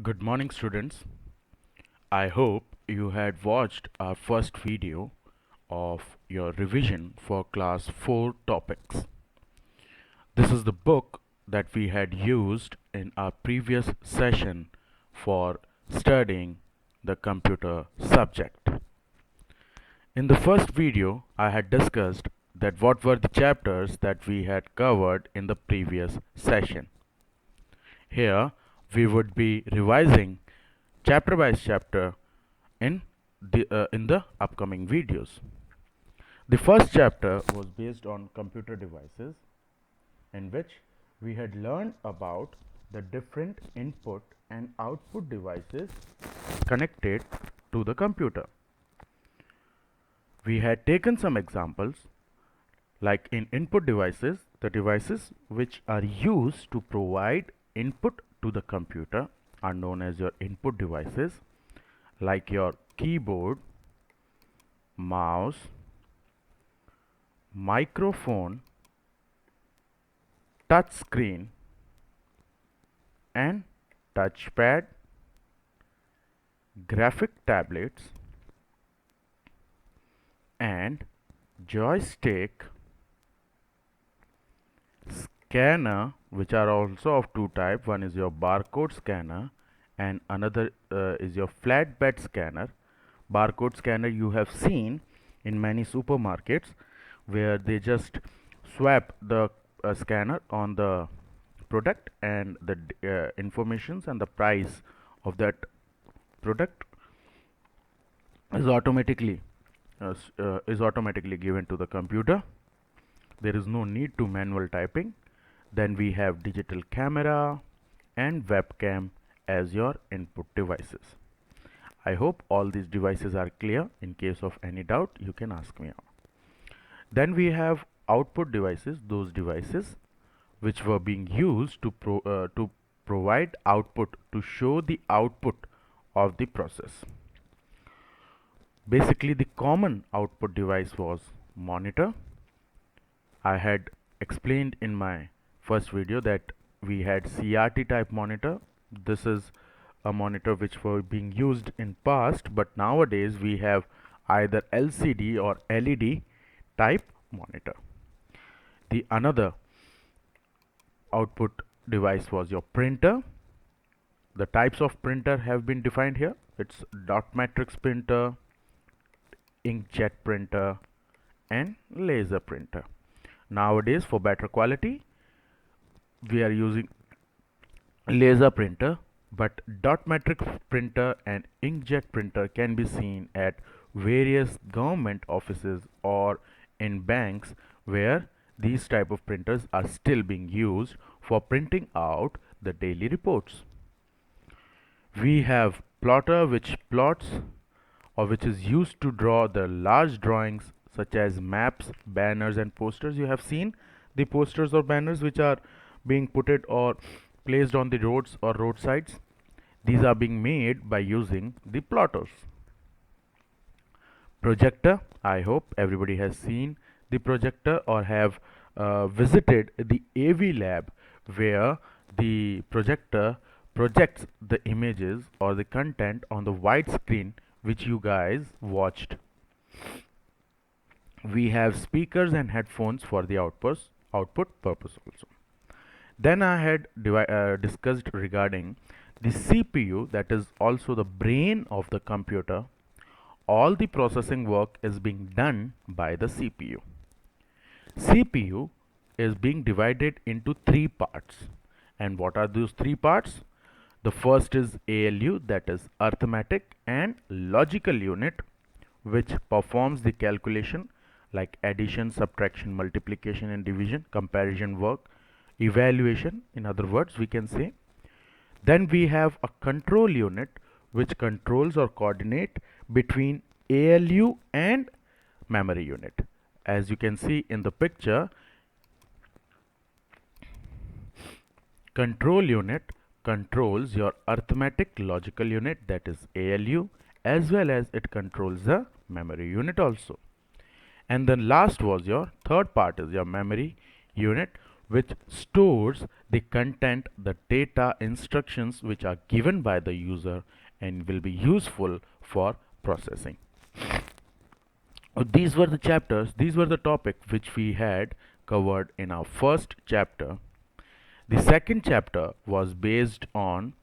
Good morning, students. I hope you had watched our first video of your revision for class 4 topics. This is the book that we had used in our previous session for studying the computer subject. In the first video, I had discussed that what were the chapters that we had covered in the previous session. Here, we would be revising chapter by chapter in the upcoming videos. The first chapter was based on computer devices, in which we had learned about the different input and output devices connected to the computer. We had taken some examples like in input devices, the devices which are used to provide input to the computer are known as your input devices, like your keyboard, mouse, microphone, touch screen and touchpad, graphic tablets and joystick, scanner, which are also of two types. One is your barcode scanner and another is your flatbed scanner. Barcode scanner you have seen in many supermarkets where they just swap the scanner on the product and the informations and the price of that product is automatically given to the computer. There is no need to manual typing. Then we have digital camera and webcam as your input devices. I hope all these devices are clear. In case of any doubt, you can ask me out. Then we have output devices, those devices which were being used to provide output, to show the output of the process. Basically, the common output device was monitor. I had explained in my first video that we had CRT type monitor. This is a monitor which were being used in past, but nowadays we have either LCD or LED type monitor. The another output device was your printer. The types of printer have been defined here. It's dot matrix printer, inkjet printer and laser printer. Nowadays, for better quality, we are using laser printer, but dot matrix printer and inkjet printer can be seen at various government offices or in banks where these type of printers are still being used for printing out the daily reports. We have plotter which plots or which is used to draw the large drawings such as maps, banners and posters. You have seen the posters or banners which are being put or placed on the roads or roadsides. These are being made by using the plotters. Projector, I hope everybody has seen the projector or have visited the AV lab where the projector projects the images or the content on the white screen which you guys watched. We have speakers and headphones for the output purpose also. Then I had discussed regarding the CPU, that is also the brain of the computer. All the processing work is being done by the CPU. CPU is being divided into three parts. And what are those three parts? The first is ALU, that is arithmetic and logical unit, which performs the calculation like addition, subtraction, multiplication and division, comparison work, evaluation, in other words we can say. Then we have a control unit which controls or coordinate between ALU and memory unit. As you can see in the picture, control unit controls your arithmetic logical unit, that is ALU, as well as it controls the memory unit also. And then last was your third part is your memory unit, which stores the content, the data, instructions which are given by the user and will be useful for processing. These were the chapters, these were the topic which we had covered in our first chapter. The second chapter was based on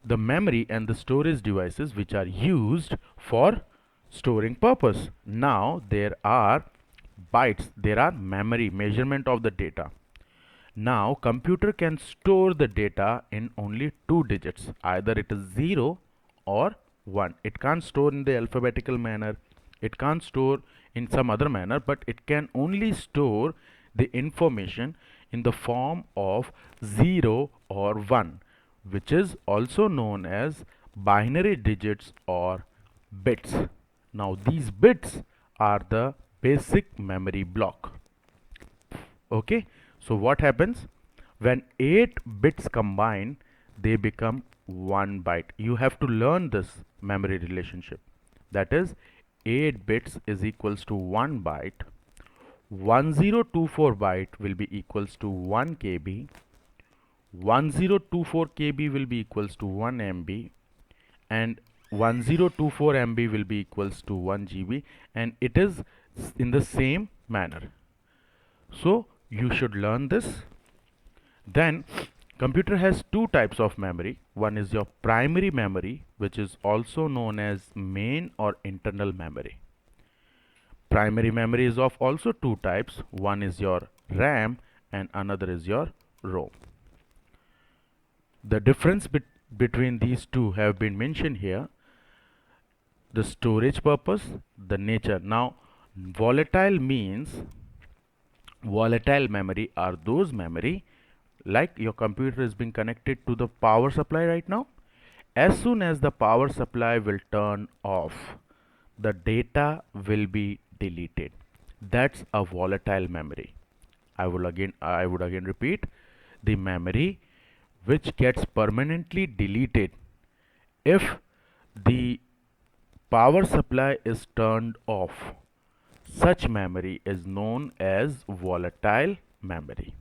the memory and the storage devices which are used for storing purpose. Now there are bytes, there are memory, measurement of the data. Now computer can store the data in only two digits, either it is 0 or 1. It can't store in the alphabetical manner, it can't store in some other manner, but it can only store the information in the form of 0 or 1, which is also known as binary digits or bits. Now these bits are the basic memory block. Okay, so what happens when 8 bits combine, they become 1 byte. You have to learn this memory relationship. That is 8 bits is equals to 1 byte. 1024 byte will be equals to 1 KB. 1024 KB will be equals to 1 MB, and 1024 MB will be equals to 1 GB, and it is in the same manner. So you should learn this. Then computer has two types of memory. One is your primary memory, which is also known as main or internal memory. Primary memory is of also two types. One is your RAM and another is your ROM. The difference between these two have been mentioned here. The storage purpose, the nature. Now volatile means, volatile memory are those memory, like your computer is being connected to the power supply right now. As soon as the power supply will turn off, the data will be deleted. That's a volatile memory. I would again repeat, the memory which gets permanently deleted if the power supply is turned off. Such memory is known as volatile memory.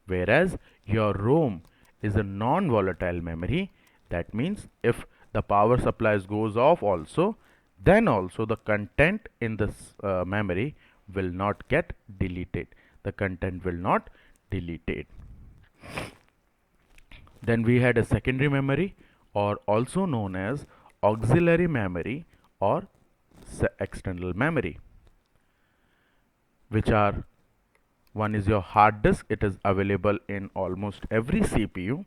Whereas your ROM is a non-volatile memory. That means if the power supplies goes off also, then also the content in this memory will not get deleted. The content will not deleted. Then we had a secondary memory, or also known as auxiliary memory or external memory, which are, one is your hard disk. It is available in almost every CPU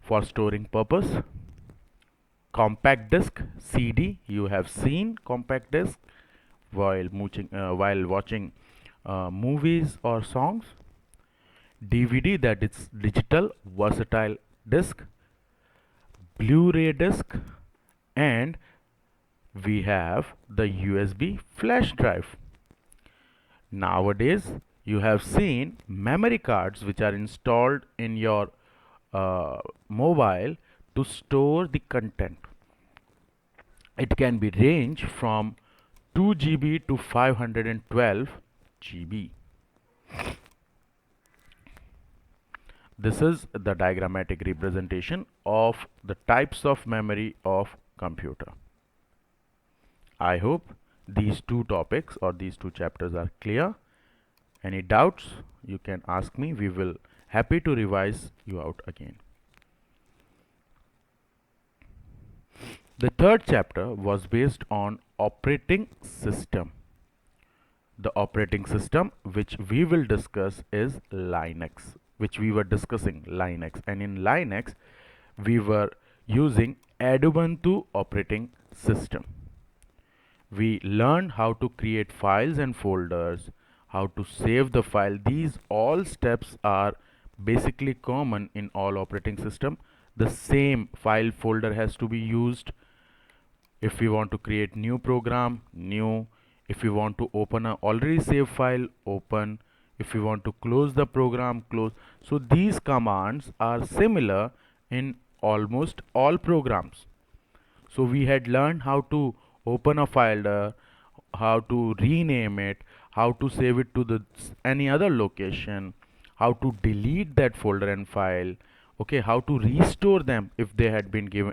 for storing purpose. Compact disk, CD, you have seen compact disk while watching movies or songs. DVD, that is digital versatile disk. Blu-ray disk, and we have the USB flash drive. Nowadays you have seen memory cards which are installed in your mobile to store the content. It can be range from 2 GB to 512 GB. This is the diagrammatic representation of the types of memory of computer. I hope these two topics or these two chapters are clear. Any doubts, you can ask me. We will happy to revise you out again. The third chapter was based on operating system. The operating system which we will discuss is Linux, which we were discussing Linux, and in Linux we were using Ubuntu operating system. We learned how to create files and folders, how to save the file. These all steps are basically common in all operating system. The same file folder has to be used. If we want to create new program, new. If we want to open a already saved file, open. If we want to close the program, close. So these commands are similar in almost all programs. So we had learned how to open a folder, how to rename it, how to save it to the any other location, how to delete that folder and file, okay, how to restore them if they had been given